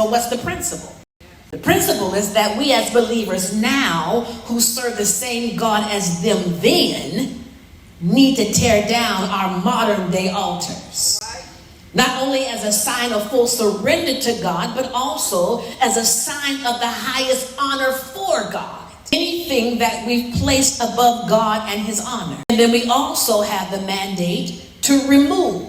So what's the principle? The principle is that we as believers now who serve the same God as them then need to tear down our modern day altars. Not only as a sign of full surrender to God, but also as a sign of the highest honor for God. Anything that we've placed above God and his honor. And then we also have the mandate to remove,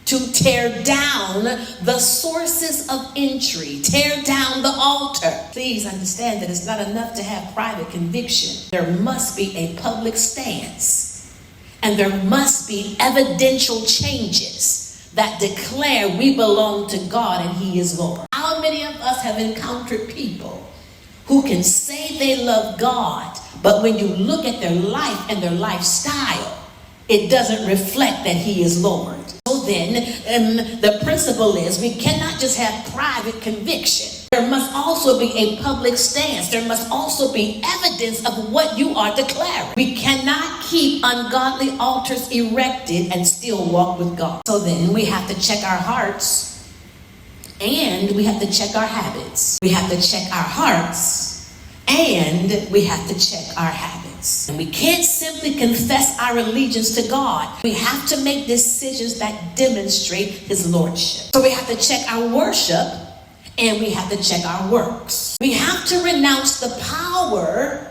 to tear down the sources of entry, tear down the altar. Please understand that it's not enough to have private conviction. There must be a public stance, and there must be evidential changes that declare we belong to God and he is Lord. How many of us have encountered people who can say they love God, but when you look at their life and their lifestyle, it doesn't reflect that he is Lord? So then, the principle is we cannot just have private conviction. There must also be a public stance. There must also be evidence of what you are declaring. We cannot keep ungodly altars erected and still walk with God. So then we have to check our hearts and we have to check our habits. We have to check our hearts and we have to check our habits. And we can't simply confess our allegiance to God. We have to make decisions that demonstrate his lordship. So we have to check our worship and we have to check our works. We have to renounce the power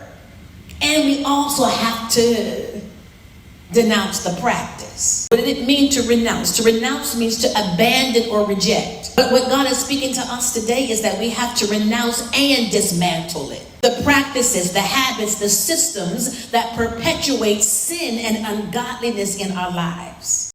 and we also have to denounce the practice. What did it mean to renounce? To renounce means to abandon or reject. But what God is speaking to us today is that we have to renounce and dismantle it. The practices, the habits, the systems that perpetuate sin and ungodliness in our lives.